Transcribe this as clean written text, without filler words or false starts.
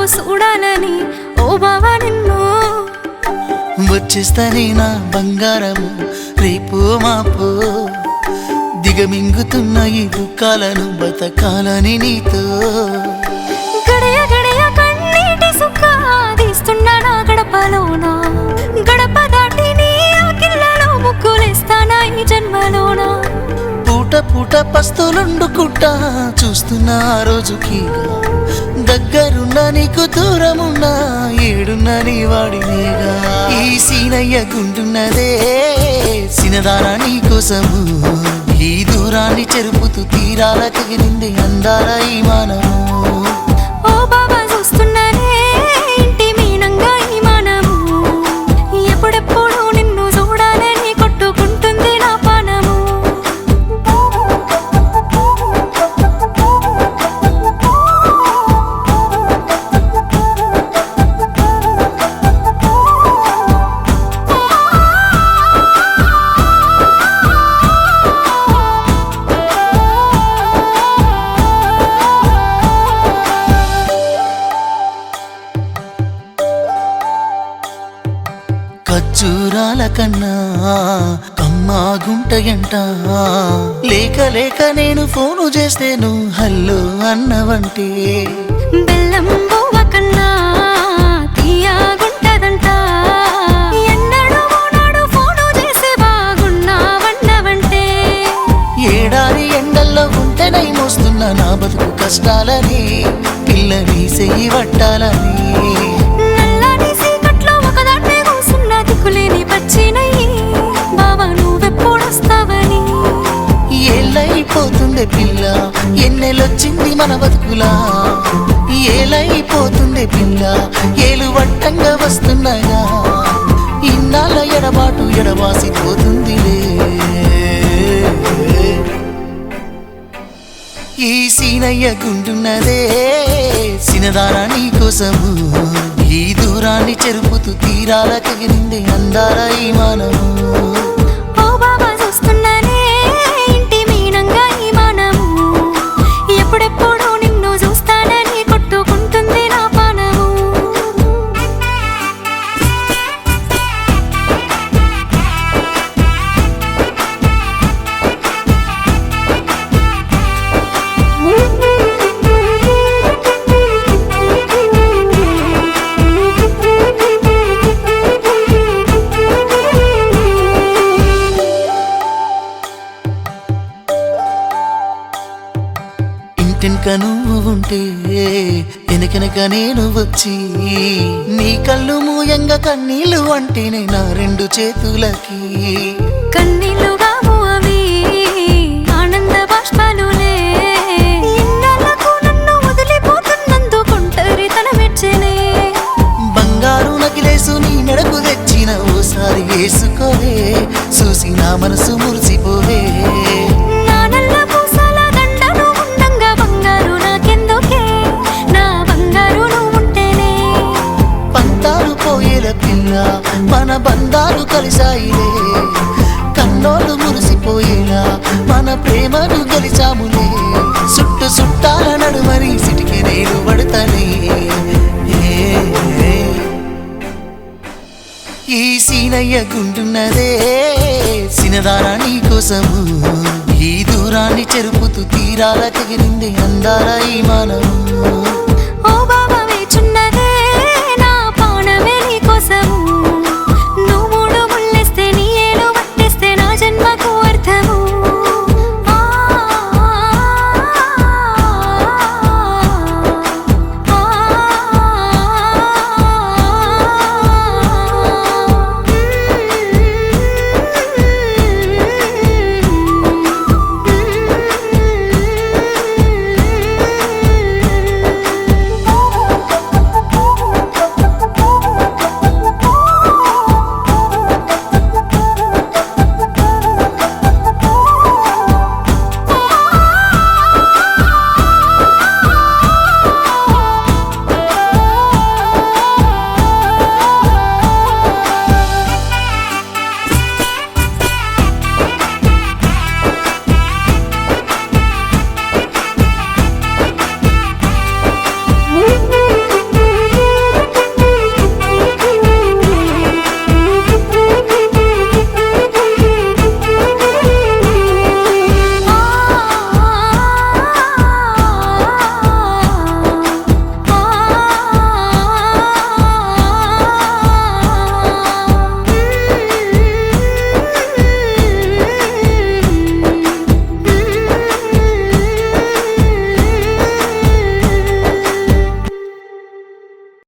వస్తావో చూడాలని ఓ బావా నిన్ను వచ్చేస్తానే నా బంగారము రేపు మాపు దిగమింగుతున్న ఈ దుఃఖాలను బతకాలని నీతో గడయ గడయ కన్నీటి సుక్క తీస్తున్నా నా గడపలోన గడప దాటి నీ ఆకిళ్ళలో ముగ్గులేస్తానా ఈ జన్మలోన పూట పూట పస్తులుండుకుంటా చూస్తున్నా ఆ రోజుకి దగ్గరున్న నీకు దూరమున్నా ఏడున్న నీ వాడినేగా ఈ సీనయ్య గుంటున్నదే సినదారా నీ కోసము ఈ దూరాన్ని చెరుపుతూ తీరాల కగిరింది అందాల ఈ మానము ఓ బాబా చూస్తున్నానే ఇంటి మీనంగా ఈ మానము ఎప్పుడెప్పుడు నిన్ను చూడాలని కొట్టుకుంటుంది నా పానము ఖర్జూరాల కన్నా కమ్మాగుంటయంట లేక లేక నేను ఫోను చేస్తే నువ్వు హల్లో అన్నవంటే బెల్లం బువ్వ కన్నా తీయగుంటదంట ఎన్నడూ నాడు ఫోను చేసి బాగున్నావన్నవంటే ఏడాది ఎండల్లో ఉంటేనై మోస్తున్న నా బతుకు కష్టాలని పిల్లని చెయ్యి పట్టాలని నల్లని సీకట్లో ఒకదాన్నే కూసున్న దిక్కులేని పచ్చినయ్యి బావా నువ్వెప్పుడొస్తావని ఏళ్ళైపోతుందే పిల్ల ఎన్నెలొచ్చింది మన బతుకులా ఏలైపోతుందే పిల్ల ఏలు వట్టంగా వస్తున్నాగా ఇన్నాళ్ళ ఎడబాటు ఎడవాసిపోతుందిలే ఈ సీనయ్య గుంటున్నదే సినదారా నీ కోసము ఈ దూరాన్ని చెరుపుతూ తీరాల కగిరింది అందాల ఈ మానము ఓ బాబా చూస్తున్నానే ఇంటి మీనంగా ఈ మానము ఎప్పుడెప్పుడు నిన్ను చూస్తానని కొట్టుకుంటుంది నా పానము ఇంటెనక నువ్వు ఉంటే వెనకెనక నేను వచ్చి నీ కళ్ళు మూయంగా కన్నీళ్ళు అంటేనే నా రెండు చేతులకి కన్నీళ్ళుగావు అవి ఆనంద బాష్పాలులే ఇన్నాళ్ళకు నన్ను వదిలిపోతున్నందుకు ఒంటరితనమెచ్చనే బంగారు నకిలేసు నీ మెడకు తెచ్చిన ఓసారి వేసుకోవే చూసి నా మనసు మురిసిపోవే నా నల్ల పూసల దండను ఉండంగా బంగారు నాకెందుకే నా బంగారు నువ్వుంటేనే పంతాలు పోయేల పిల్ల మన బంధాలు కలిసాయిలే కన్నోళ్ళు మురిసిపోయేలా మన ప్రేమను గెలిచాములే చుట్టు చుట్టాల నడుమని సిటికి నేను పడతానే ఈ సీనయ్య గుంటున్నదే సినదారా నీ కోసము ఈ దూరాన్ని చెరుపుతూ తీరాల కగిరింది అందాల ఈ మానము